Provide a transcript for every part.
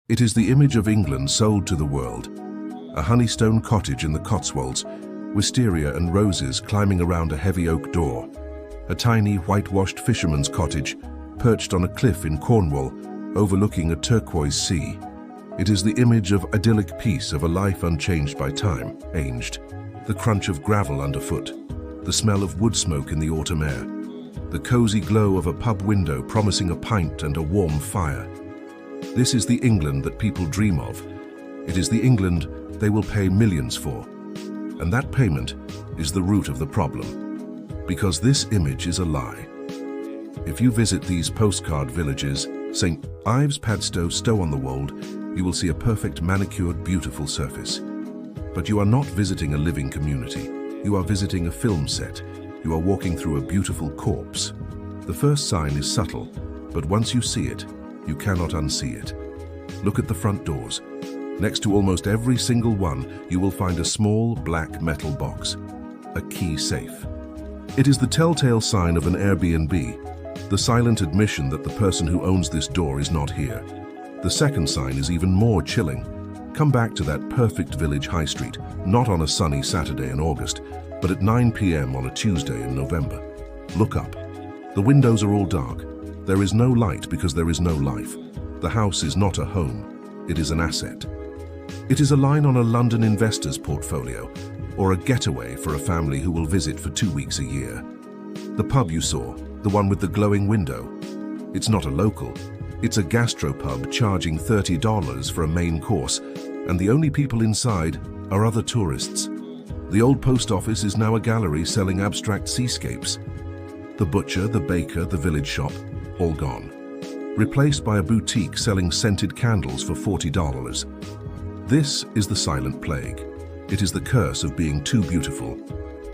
It is the image of England sold to the world. A honeystone cottage in the Cotswolds, wisteria and roses climbing around a heavy oak door. A tiny whitewashed fisherman's cottage perched on a cliff in Cornwall, overlooking a turquoise sea. It is the image of idyllic peace of a life unchanged by time, aged. The crunch of gravel underfoot, the smell of wood smoke in the autumn air, the cozy glow of a pub window promising a pint and a warm fire. This is the England that people dream of. It is the England they will pay millions for. And that payment is the root of the problem. Because this image is a lie. If you visit these postcard villages, St. Ives, Padstow, Stow-on-the-Wold, you will see a perfect manicured, beautiful surface. But you are not visiting a living community. You are visiting a film set. You are walking through a beautiful corpse. The first sign is subtle, but once you see it, you cannot unsee it. Look at the front doors. Next to almost every single one, you will find a small black metal box, a key safe. It is the telltale sign of an Airbnb, the silent admission that the person who owns this door is not here. The second sign is even more chilling. Come back to that perfect village high street, not on a sunny Saturday in August, but at 9 p.m. on a Tuesday in November. Look up. The windows are all dark. There is no light because there is no life. The house is not a home, it is an asset. It is a line on a London investor's portfolio, or a getaway for a family who will visit for 2 weeks a year. The pub you saw, the one with the glowing window, it's not a local. It's a gastropub charging $30 for a main course, and the only people inside are other tourists. The old post office is now a gallery selling abstract seascapes. The butcher, the baker, the village shop, all gone. Replaced by a boutique selling scented candles for $40. This is the silent plague. It is the curse of being too beautiful.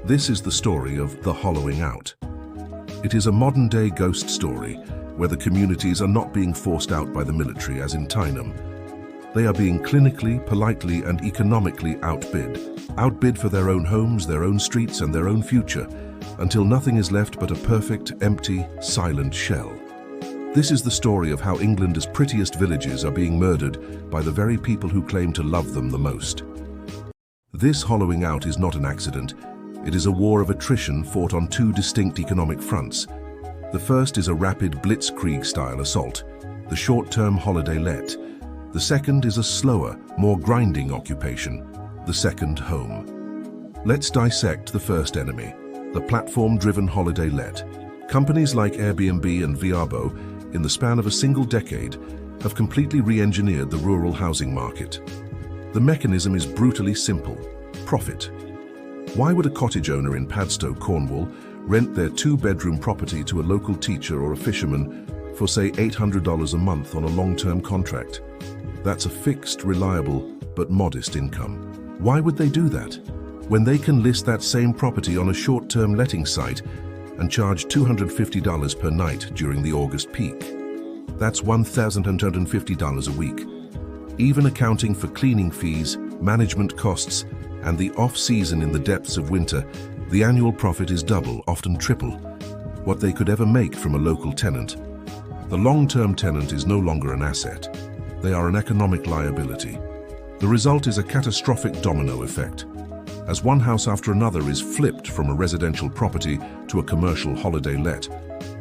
This is the story of the hollowing out. It is a modern-day ghost story where the communities are not being forced out by the military as in Tyneham. They are being clinically, politely and economically outbid. Outbid for their own homes, their own streets and their own future, until nothing is left but a perfect, empty, silent shell. This is the story of how England's prettiest villages are being murdered by the very people who claim to love them the most. This hollowing out is not an accident. It is a war of attrition fought on two distinct economic fronts. The first is a rapid blitzkrieg-style assault, the short-term holiday let. The second is a slower, more grinding occupation, the second home. Let's dissect the first enemy, the platform-driven holiday let. Companies like Airbnb and Vrbo, in the span of a single decade, have completely re-engineered the rural housing market. The mechanism is brutally simple: profit. Why would a cottage owner in Padstow, Cornwall, rent their two-bedroom property to a local teacher or a fisherman for, say, $800 a month on a long-term contract? That's a fixed, reliable, but modest income. Why would they do that, when they can list that same property on a short-term letting site and charge $250 per night during the August peak? That's $1,250 a week. Even accounting for cleaning fees, management costs, and the off-season in the depths of winter, the annual profit is double, often triple, what they could ever make from a local tenant. The long-term tenant is no longer an asset. They are an economic liability. The result is a catastrophic domino effect. As one house after another is flipped from a residential property to a commercial holiday let,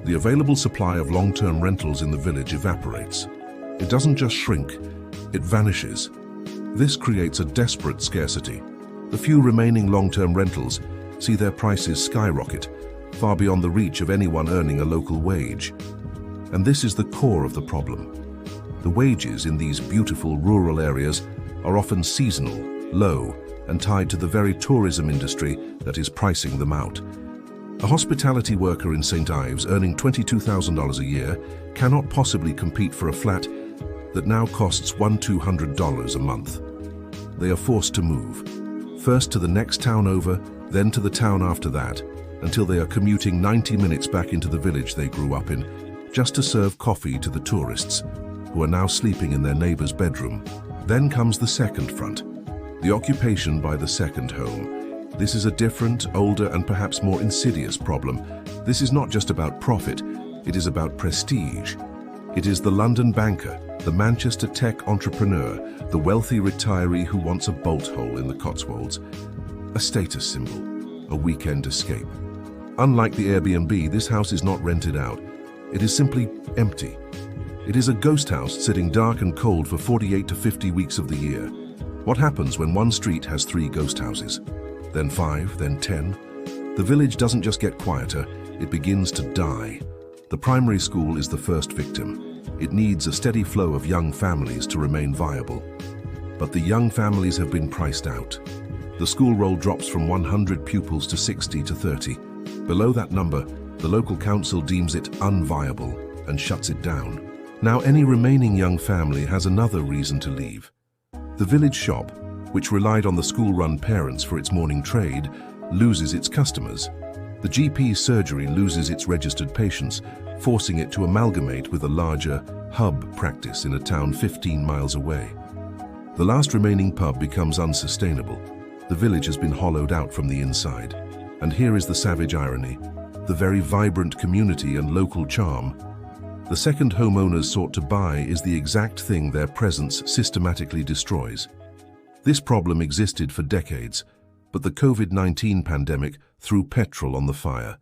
the available supply of long-term rentals in the village evaporates. It doesn't just shrink, it vanishes. This creates a desperate scarcity. The few remaining long-term rentals see their prices skyrocket, far beyond the reach of anyone earning a local wage. And this is the core of the problem. The wages in these beautiful rural areas are often seasonal, low, and tied to the very tourism industry that is pricing them out. A hospitality worker in St. Ives earning $22,000 a year cannot possibly compete for a flat that now costs $1,200 a month. They are forced to move, first to the next town over, then to the town after that, until they are commuting 90 minutes back into the village they grew up in, just to serve coffee to the tourists, who are now sleeping in their neighbor's bedroom. Then comes the second front, the occupation by the second home. This is a different, older, and perhaps more insidious problem. This is not just about profit, it is about prestige. It is the London banker, the Manchester tech entrepreneur, the wealthy retiree who wants a bolt hole in the Cotswolds. A status symbol, a weekend escape. Unlike the Airbnb, this house is not rented out. It is simply empty. It is a ghost house sitting dark and cold for 48 to 50 weeks of the year. What happens when one street has 3 ghost houses? Then 5, then 10? The village doesn't just get quieter, it begins to die. The primary school is the first victim. It needs a steady flow of young families to remain viable. But the young families have been priced out. The school roll drops from 100 pupils to 60 to 30. Below that number, the local council deems it unviable and shuts it down. Now any remaining young family has another reason to leave. The village shop, which relied on the school-run parents for its morning trade, loses its customers. The GP surgery loses its registered patients, forcing it to amalgamate with a larger hub practice in a town 15 miles away. The last remaining pub becomes unsustainable. The village has been hollowed out from the inside. And here is the savage irony: the very vibrant community and local charm the second homeowners sought to buy is the exact thing their presence systematically destroys. This problem existed for decades, but the COVID-19 pandemic threw petrol on the fire.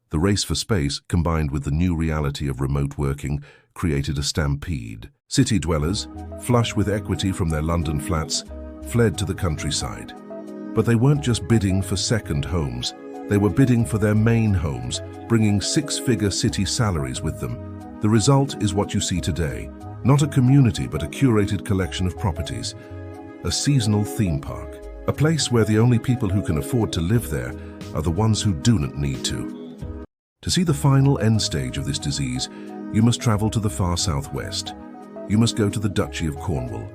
The race for space, combined with the new reality of remote working, created a stampede. City dwellers, flush with equity from their London flats, fled to the countryside. But they weren't just bidding for second homes. They were bidding for their main homes, bringing 6-figure city salaries with them. The result is what you see today. Not a community, but a curated collection of properties. A seasonal theme park. A place where the only people who can afford to live there are the ones who do not need to. To see the final end stage of this disease, you must travel to the far southwest. You must go to the Duchy of Cornwall.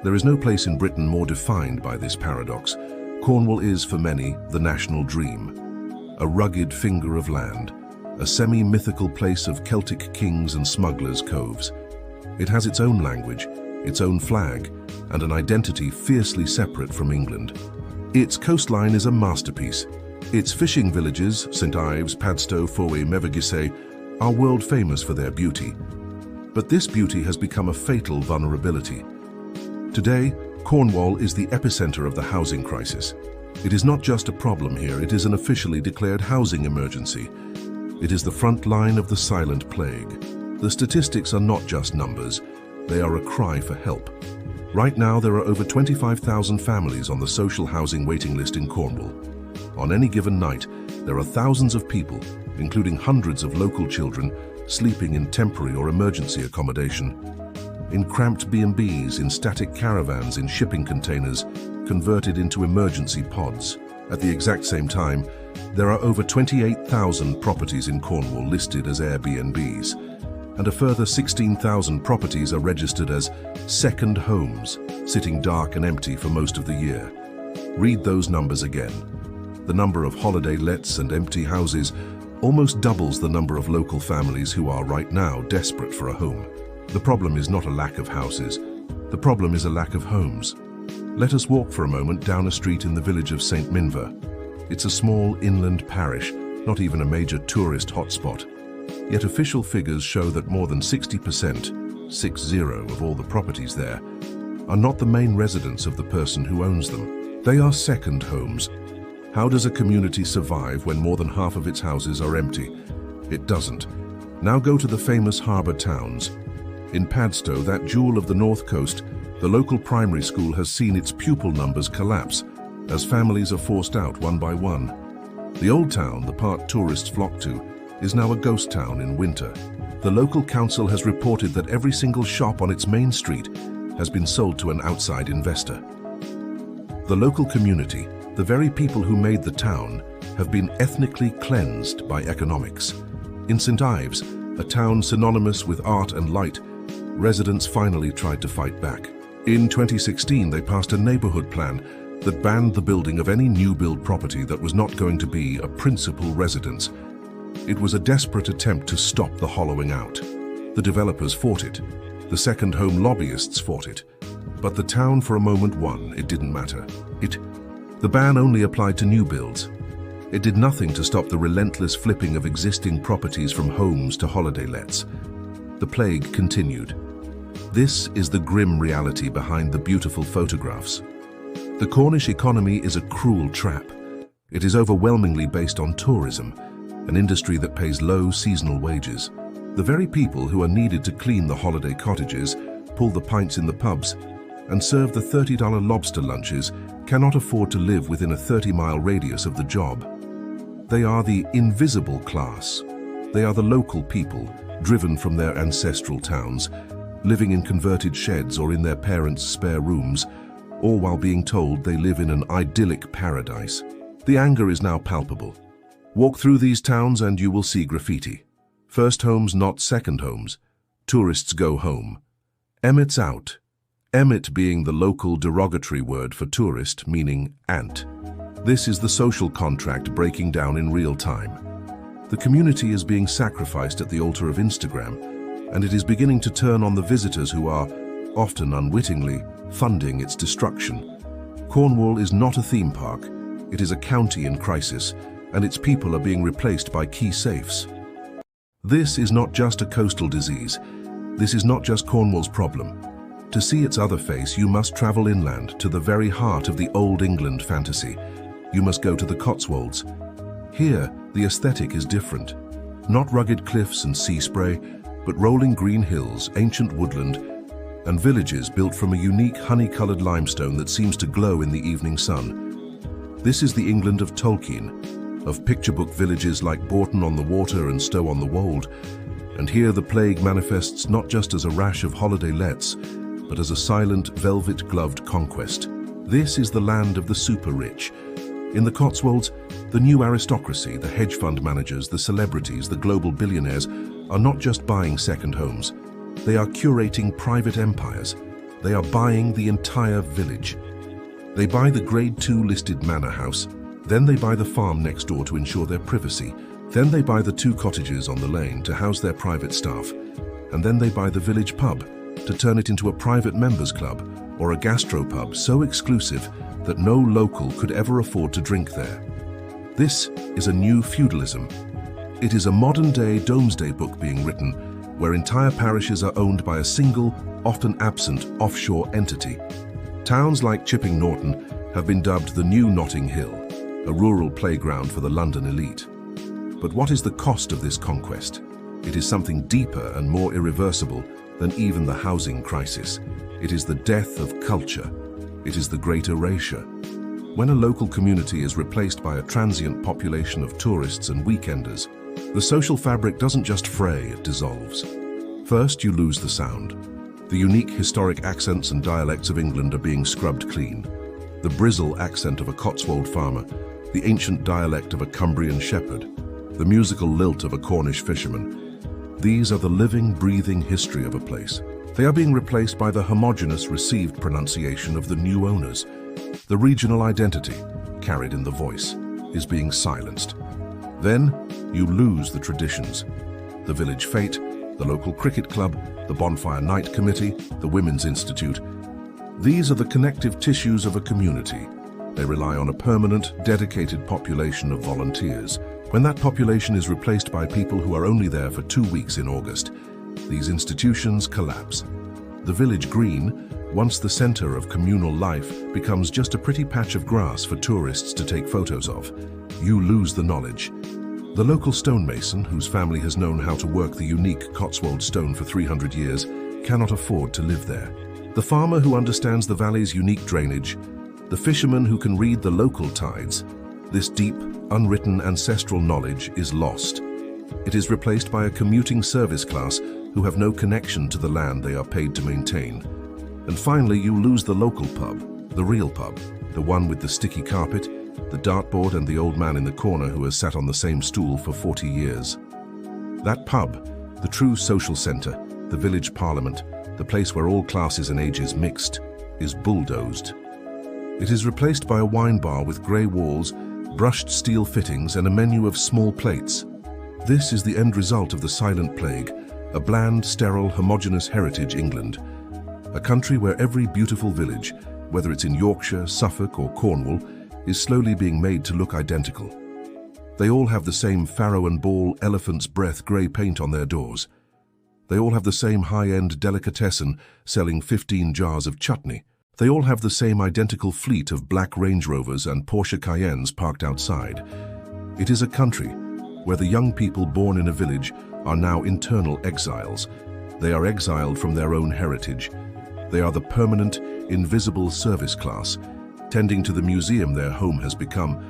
There is no place in Britain more defined by this paradox. Cornwall is, for many, the national dream. A rugged finger of land. A semi-mythical place of Celtic kings and smugglers' coves. It has its own language, its own flag, and an identity fiercely separate from England. Its coastline is a masterpiece. Its fishing villages, St. Ives, Padstow, Fowey, Mevergisey, are world famous for their beauty. But this beauty has become a fatal vulnerability. Today, Cornwall is the epicenter of the housing crisis. It is not just a problem here, it is an officially declared housing emergency. It is the front line of the silent plague. The statistics are not just numbers, they are a cry for help. Right now, there are over 25,000 families on the social housing waiting list in Cornwall. On any given night, there are thousands of people, including hundreds of local children, sleeping in temporary or emergency accommodation. In cramped B&Bs, in static caravans, in shipping containers, converted into emergency pods. At the exact same time, there are over 28,000 properties in Cornwall listed as Airbnbs, and a further 16,000 properties are registered as second homes, sitting dark and empty for most of the year. Read those numbers again. The number of holiday lets and empty houses almost doubles the number of local families who are right now desperate for a home. The problem is not a lack of houses, the problem is a lack of homes. Let us walk for a moment down a street in the village of St. Minver. It's a small inland parish, not even a major tourist hotspot. Yet official figures show that more than 60%, 60 of all the properties there, are not the main residence of the person who owns them. They are second homes. How does a community survive when more than half of its houses are empty? It doesn't. Now go to the famous harbour towns. In Padstow, that jewel of the north coast, the local primary school has seen its pupil numbers collapse as families are forced out one by one. The old town, the part tourists flock to, is now a ghost town in winter. The local council has reported that every single shop on its main street has been sold to an outside investor. The local community, the very people who made the town, have been ethnically cleansed by economics. In St. Ives, a town synonymous with art and light, residents finally tried to fight back. In 2016, they passed a neighborhood plan that banned the building of any new build property that was not going to be a principal residence. It was a desperate attempt to stop the hollowing out. The developers fought it. The second home lobbyists fought it. But the town for a moment won. It didn't matter. The ban only applied to new builds. It did nothing to stop the relentless flipping of existing properties from homes to holiday lets. The plague continued. This is the grim reality behind the beautiful photographs. The Cornish economy is a cruel trap. It is overwhelmingly based on tourism, an industry that pays low seasonal wages. The very people who are needed to clean the holiday cottages, pull the pints in the pubs, and serve the $30 lobster lunches cannot afford to live within a 30-mile radius of the job. They are the invisible class. They are the local people, driven from their ancestral towns, living in converted sheds or in their parents' spare rooms, all while being told they live in an idyllic paradise. The anger is now palpable. Walk through these towns and you will see graffiti. First homes, not second homes. Tourists go home. Emmet's out. Emmet being the local derogatory word for tourist, meaning ant. This is the social contract breaking down in real time. The community is being sacrificed at the altar of Instagram, and it is beginning to turn on the visitors who are, often unwittingly, funding its destruction. Cornwall is not a theme park. It is a county in crisis, and its people are being replaced by key safes. This is not just a coastal disease. This is not just Cornwall's problem. To see its other face, you must travel inland to the very heart of the Old England fantasy. You must go to the Cotswolds. Here, the aesthetic is different. Not rugged cliffs and sea spray, but rolling green hills, ancient woodland, and villages built from a unique honey-colored limestone that seems to glow in the evening sun. This is the England of Tolkien, of picture-book villages like Bourton-on-the-Water and Stow-on-the-Wold, and here the plague manifests not just as a rash of holiday lets, but as a silent, velvet-gloved conquest. This is the land of the super-rich. In the Cotswolds, the new aristocracy, the hedge fund managers, the celebrities, the global billionaires, are not just buying second homes. They are curating private empires. They are buying the entire village. They buy the Grade 2 listed manor house, then they buy the farm next door to ensure their privacy, then they buy the 2 cottages on the lane to house their private staff, and then they buy the village pub to turn it into a private members club or a gastropub so exclusive that no local could ever afford to drink there. This is a new feudalism. It is a modern-day Domesday book being written, where entire parishes are owned by a single, often absent, offshore entity. Towns like Chipping Norton have been dubbed the new Notting Hill, a rural playground for the London elite. But what is the cost of this conquest? It is something deeper and more irreversible than even the housing crisis. It is the death of culture. It is the great erasure. When a local community is replaced by a transient population of tourists and weekenders, the social fabric doesn't just fray, it dissolves. First, you lose the sound. The unique historic accents and dialects of England are being scrubbed clean. The Brizzle accent of a Cotswold farmer, the ancient dialect of a Cumbrian shepherd, the musical lilt of a Cornish fisherman. These are the living, breathing history of a place. They are being replaced by the homogeneous received pronunciation of the new owners. The regional identity, carried in the voice, is being silenced. Then, you lose the traditions. The village fete, the local cricket club, the bonfire night committee, the women's institute. These are the connective tissues of a community. They rely on a permanent, dedicated population of volunteers. When that population is replaced by people who are only there for 2 weeks in August, these institutions collapse. The village green, once the center of communal life, becomes just a pretty patch of grass for tourists to take photos of. You lose the knowledge. The local stonemason, whose family has known how to work the unique Cotswold stone for 300 years, cannot afford to live there. The farmer who understands the valley's unique drainage, the fisherman who can read the local tides, this deep, unwritten ancestral knowledge is lost. It is replaced by a commuting service class who have no connection to the land they are paid to maintain. And finally, you lose the local pub, the real pub, the one with the sticky carpet, the dartboard and the old man in the corner who has sat on the same stool for 40 years. That pub, the true social center, the village parliament, the place where all classes and ages mixed, is bulldozed. It is replaced by a wine bar with grey walls, brushed steel fittings and a menu of small plates. This is the end result of the silent plague, a bland, sterile, homogeneous heritage England. A country where every beautiful village, whether it's in Yorkshire, Suffolk or Cornwall, is slowly being made to look identical. They all have the same farrow and ball, elephant's breath grey paint on their doors. They all have the same high-end delicatessen selling 15 jars of chutney. They all have the same identical fleet of black Range Rovers and Porsche Cayennes parked outside. It is a country where the young people born in a village are now internal exiles. They are exiled from their own heritage. They are the permanent, invisible service class, tending to the museum their home has become,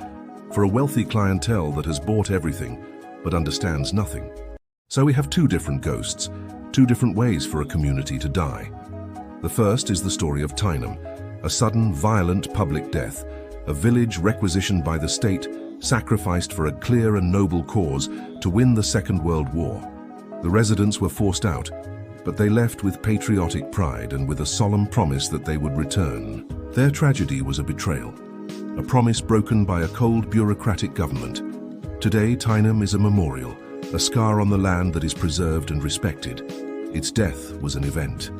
for a wealthy clientele that has bought everything but understands nothing. So we have two different ghosts, two different ways for a community to die. The first is the story of Tyneham, a sudden, violent public death, a village requisitioned by the state, sacrificed for a clear and noble cause to win the Second World War. The residents were forced out, but they left with patriotic pride and with a solemn promise that they would return. Their tragedy was a betrayal, a promise broken by a cold bureaucratic government. Today, Tyneham is a memorial, a scar on the land that is preserved and respected. Its death was an event.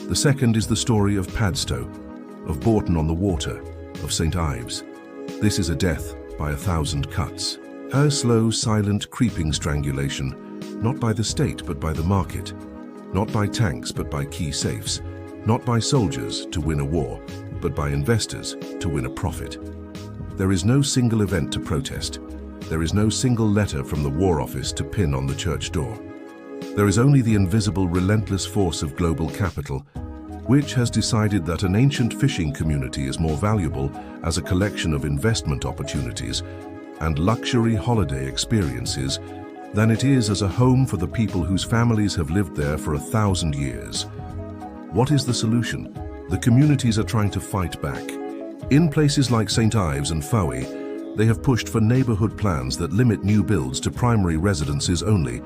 The second is the story of Padstow, of Bourton-on-the-Water, of St. Ives. This is a death by 1,000 cuts. A slow, silent, creeping strangulation, not by the state but by the market, not by tanks but by key safes, not by soldiers to win a war, but by investors to win a profit. There is no single event to protest. There is no single letter from the War Office to pin on the church door. There is only the invisible, relentless force of global capital, which has decided that an ancient fishing community is more valuable as a collection of investment opportunities and luxury holiday experiences than it is as a home for the people whose families have lived there for 1,000 years. What is the solution? The communities are trying to fight back. In places like St. Ives and Fowey, they have pushed for neighborhood plans that limit new builds to primary residences only,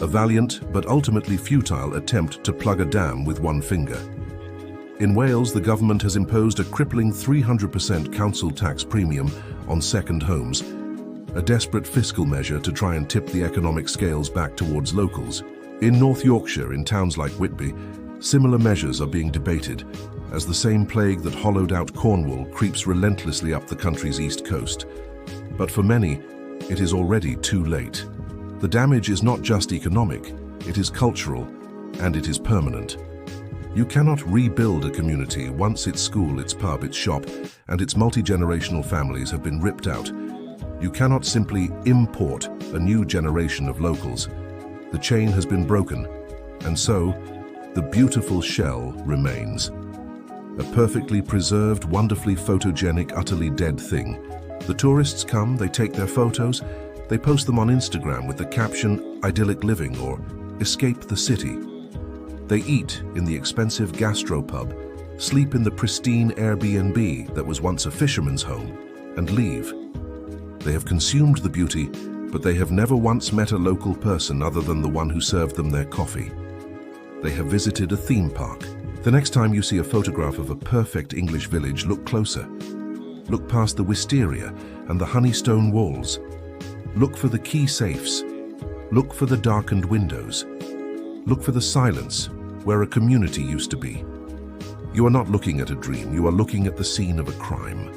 a valiant but ultimately futile attempt to plug a dam with one finger. In Wales, the government has imposed a crippling 300% council tax premium on second homes, a desperate fiscal measure to try and tip the economic scales back towards locals. In North Yorkshire, in towns like Whitby, similar measures are being debated as the same plague that hollowed out Cornwall creeps relentlessly up the country's east coast. But for many, it is already too late. The damage is not just economic, it is cultural, and it is permanent. You cannot rebuild a community once its school, its pub, its shop, and its multi-generational families have been ripped out. You cannot simply import a new generation of locals. The chain has been broken, and so the beautiful shell remains. A perfectly preserved, wonderfully photogenic, utterly dead thing. The tourists come, they take their photos, they post them on Instagram with the caption, "Idyllic living" or "Escape the city." They eat in the expensive gastropub, sleep in the pristine Airbnb that was once a fisherman's home, and leave. They have consumed the beauty, but they have never once met a local person other than the one who served them their coffee. They have visited a theme park. The next time you see a photograph of a perfect English village, look closer. Look past the wisteria and the honeystone walls. Look for the key safes. Look for the darkened windows. Look for the silence where a community used to be. You are not looking at a dream, you are looking at the scene of a crime.